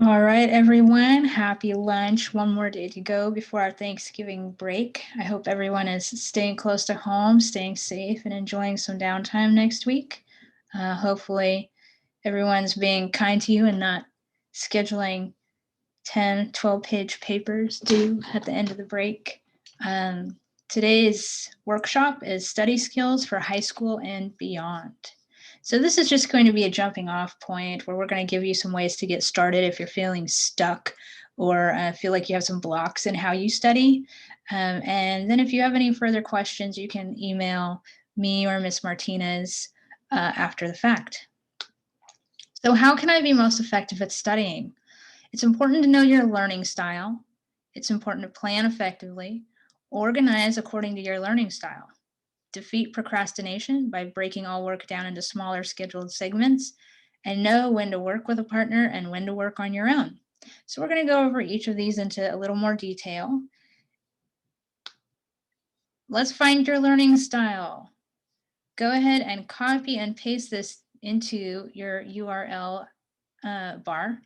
All right, everyone, happy lunch. One more day to go before our Thanksgiving break. I hope everyone is staying close to home, staying safe, and enjoying some downtime next week. Hopefully, everyone's being kind to you and not scheduling 10, 12-page papers due at the end of the break. Today's workshop is study skills for high school and beyond. So this is just going to be a jumping off point where we're going to give you some ways to get started if you're feeling stuck or feel like you have some blocks in how you study. And then if you have any further questions, you can email me or Miss Martinez after the fact. So how can I be most effective at studying? It's important to know your learning style. It's important to plan effectively, organize according to your learning style, defeat procrastination by breaking all work down into smaller scheduled segments, and know when to work with a partner and when to work on your own. So we're going to go over each of these into a little more detail. Let's find your learning style. Go ahead and copy and paste this into your URL bar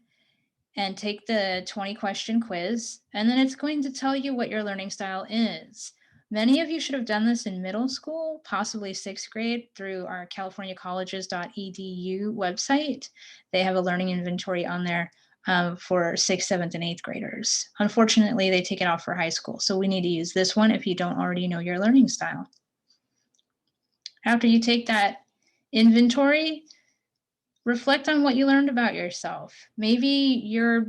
and take the 20-question quiz, and then it's going to tell you what your learning style is. Many of you should have done this in middle school, possibly 6th grade, through our californiacolleges.edu website. They have a learning inventory on there for 6th, 7th, and 8th graders. Unfortunately, they take it off for high school, so we need to use this one if you don't already know your learning style. After you take that inventory, reflect on what you learned about yourself. Maybe you're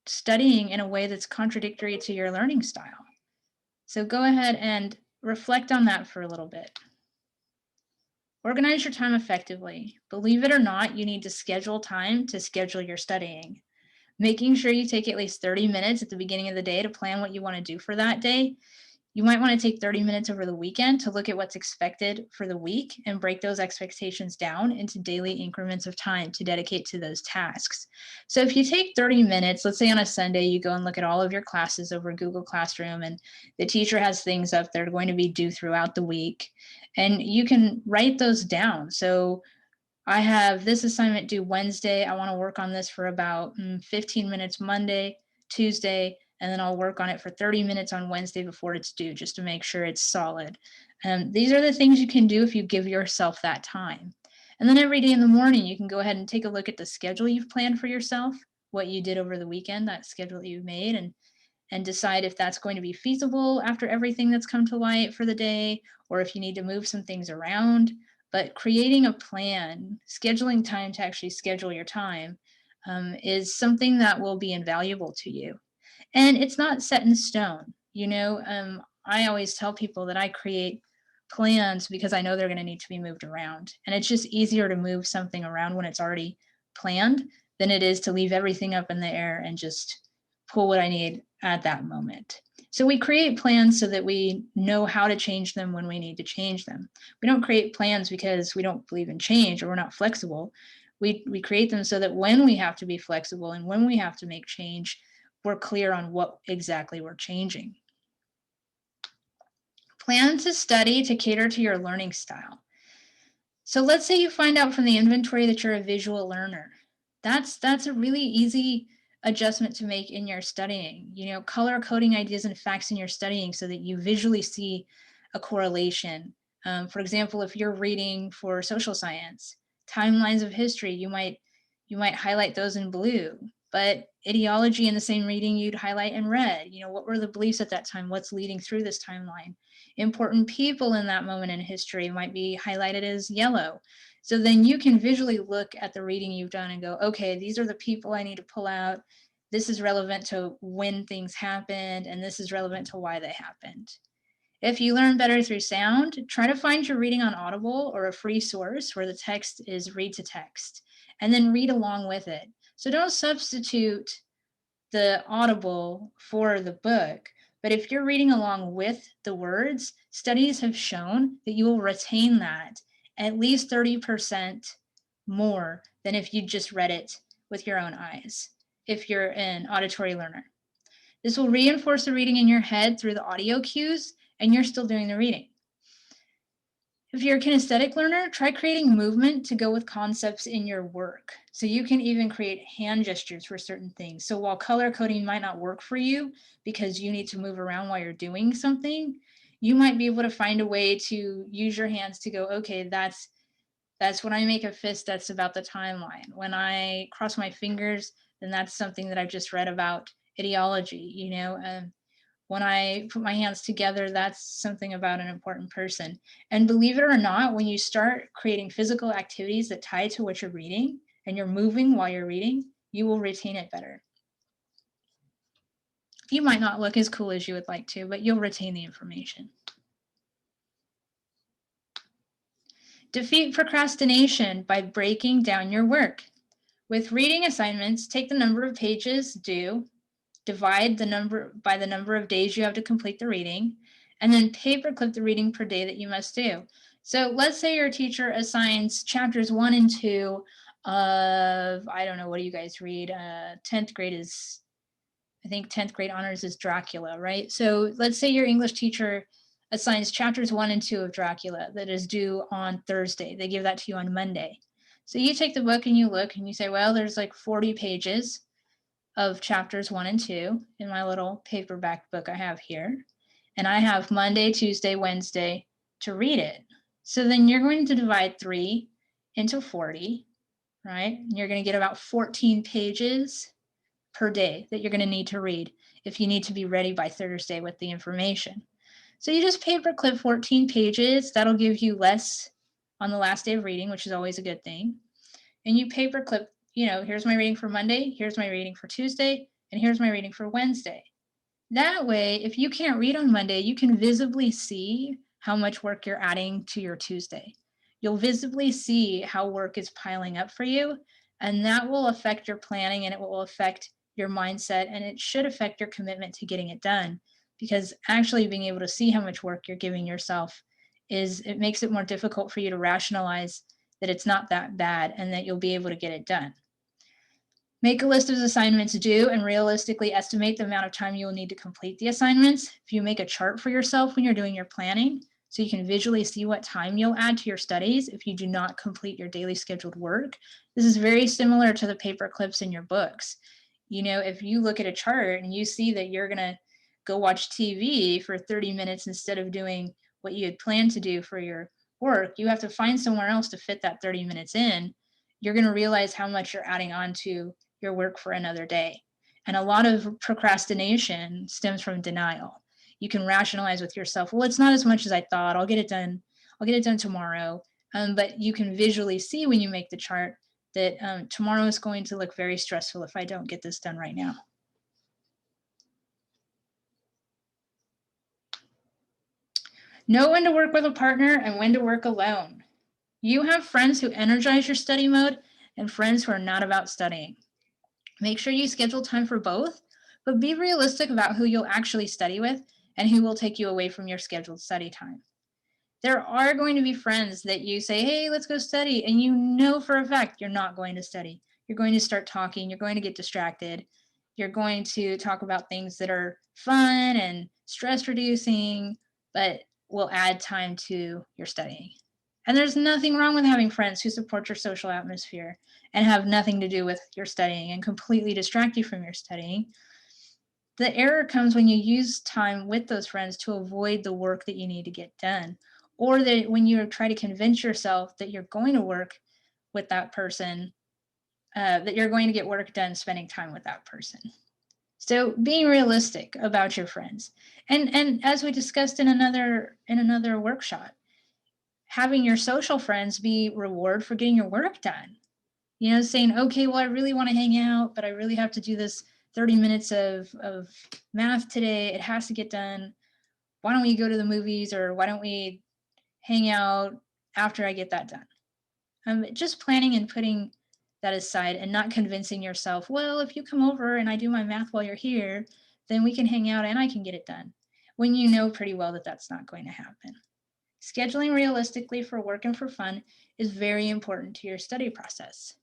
studying in a way that's contradictory to your learning style. So go ahead and reflect on that for a little bit. Organize your time effectively. Believe it or not, you need to schedule time to schedule your studying. Making sure you take at least 30 minutes at the beginning of the day to plan what you want to do for that day. You might want to take 30 minutes over the weekend to look at what's expected for the week and break those expectations down into daily increments of time to dedicate to those tasks. So if you take 30 minutes, let's say on a Sunday, you go and look at all of your classes over Google Classroom, and the teacher has things up that are going to be due throughout the week, and you can write those down. So I have this assignment due Wednesday. I want to work on this for about 15 minutes Monday, Tuesday, and then I'll work on it for 30 minutes on Wednesday before it's due, just to make sure it's solid. These are the things you can do if you give yourself that time. And then every day in the morning, you can go ahead and take a look at the schedule you've planned for yourself, what you did over the weekend, that schedule that you've made, and decide if that's going to be feasible after everything that's come to light for the day, or if you need to move some things around. But creating a plan, scheduling time to actually schedule your time is something that will be invaluable to you. And it's not set in stone. I always tell people that I create plans because I know they're going to need to be moved around. And it's just easier to move something around when it's already planned than it is to leave everything up in the air and just pull what I need at that moment. So we create plans so that we know how to change them when we need to change them. We don't create plans because we don't believe in change or we're not flexible. We create them so that when we have to be flexible and when we have to make change, we're clear on what exactly we're changing. Plan to study to cater to your learning style. So let's say you find out from the inventory that you're a visual learner. That's a really easy adjustment to make in your studying. Color coding ideas and facts in your studying so that you visually see a correlation. For example, if you're reading for social science, timelines of history, you might highlight those in blue. But ideology in the same reading, you'd highlight in red. What were the beliefs at that time? What's leading through this timeline? Important people in that moment in history might be highlighted as yellow. So then you can visually look at the reading you've done and go, okay, these are the people I need to pull out. This is relevant to when things happened, and this is relevant to why they happened. If you learn better through sound, try to find your reading on Audible or a free source where the text is read to text, and then read along with it. So don't substitute the Audible for the book, but if you're reading along with the words, studies have shown that you will retain that at least 30% more than if you just read it with your own eyes, if you're an auditory learner. This will reinforce the reading in your head through the audio cues, and you're still doing the reading. If you're a kinesthetic learner, try creating movement to go with concepts in your work. So you can even create hand gestures for certain things. So while color coding might not work for you because you need to move around while you're doing something, you might be able to find a way to use your hands to go, okay, that's when I make a fist, that's about the timeline. When I cross my fingers, then that's something that I've just read about ideology, you know. When I put my hands together, that's something about an important person. And believe it or not, when you start creating physical activities that tie to what you're reading and you're moving while you're reading, you will retain it better. You might not look as cool as you would like to, but you'll retain the information. Defeat procrastination by breaking down your work. With reading assignments, take the number of pages due, divide the number by the number of days you have to complete the reading, and then paperclip the reading per day that you must do. So let's say your teacher assigns chapters 1 and 2 of, I don't know, what do you guys read? 10th grade is, I think 10th grade honors is Dracula, right? So let's say your English teacher assigns chapters 1 and 2 of Dracula that is due on Thursday. They give that to you on Monday. So you take the book and you look and you say, well, there's like 40 pages of chapters 1 and 2 in my little paperback book I have here. And I have Monday, Tuesday, Wednesday to read it. So then you're going to divide 3 into 40, right? And you're going to get about 14 pages per day that you're going to need to read if you need to be ready by Thursday with the information. So you just paperclip 14 pages. That'll give you less on the last day of reading, which is always a good thing. And you paperclip, you know, here's my reading for Monday, here's my reading for Tuesday, and here's my reading for Wednesday. That way, if you can't read on Monday, you can visibly see how much work you're adding to your Tuesday. You'll visibly see how work is piling up for you, and that will affect your planning and it will affect your mindset, and it should affect your commitment to getting it done, because actually being able to see how much work you're giving yourself it makes it more difficult for you to rationalize that it's not that bad and that you'll be able to get it done. Make a list of assignments due and realistically estimate the amount of time you will need to complete the assignments. If you make a chart for yourself when you're doing your planning, so you can visually see what time you'll add to your studies if you do not complete your daily scheduled work. This is very similar to the paper clips in your books. You know, if you look at a chart and you see that you're gonna go watch TV for 30 minutes instead of doing what you had planned to do for your work, you have to find somewhere else to fit that 30 minutes in. You're going to realize how much you're adding on to your work for another day. And a lot of procrastination stems from denial. You can rationalize with yourself, well, it's not as much as I thought. I'll get it done. I'll get it done tomorrow. But you can visually see when you make the chart that tomorrow is going to look very stressful if I don't get this done right now. Know when to work with a partner and when to work alone. You have friends who energize your study mode and friends who are not about studying. Make sure you schedule time for both, but be realistic about who you'll actually study with and who will take you away from your scheduled study time. There are going to be friends that you say, hey, let's go study, and you know for a fact you're not going to study. You're going to start talking, you're going to get distracted, you're going to talk about things that are fun and stress reducing, but will add time to your studying. And there's nothing wrong with having friends who support your social atmosphere and have nothing to do with your studying and completely distract you from your studying. The error comes when you use time with those friends to avoid the work that you need to get done, or that when you try to convince yourself that you're going to work with that person, that you're going to get work done spending time with that person. So being realistic about your friends. And as we discussed in another workshop, having your social friends be reward for getting your work done. You know, saying, okay, well, I really want to hang out, but I really have to do this 30 minutes of math today. It has to get done. Why don't we go to the movies, or why don't we hang out after I get that done? Just planning and putting that aside and not convincing yourself, well, if you come over and I do my math while you're here, then we can hang out and I can get it done, when you know pretty well that that's not going to happen. Scheduling realistically for work and for fun is very important to your study process.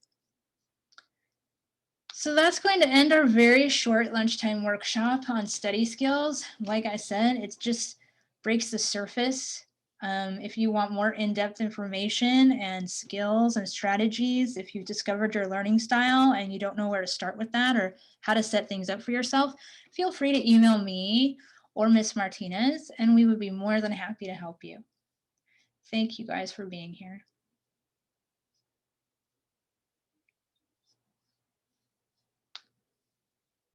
So that's going to end our very short lunchtime workshop on study skills. Like I said, it just breaks the surface If you want more in-depth information and skills and strategies, if you've discovered your learning style and you don't know where to start with that or how to set things up for yourself, feel free to email me or Miss Martinez, and we would be more than happy to help you. Thank you guys for being here.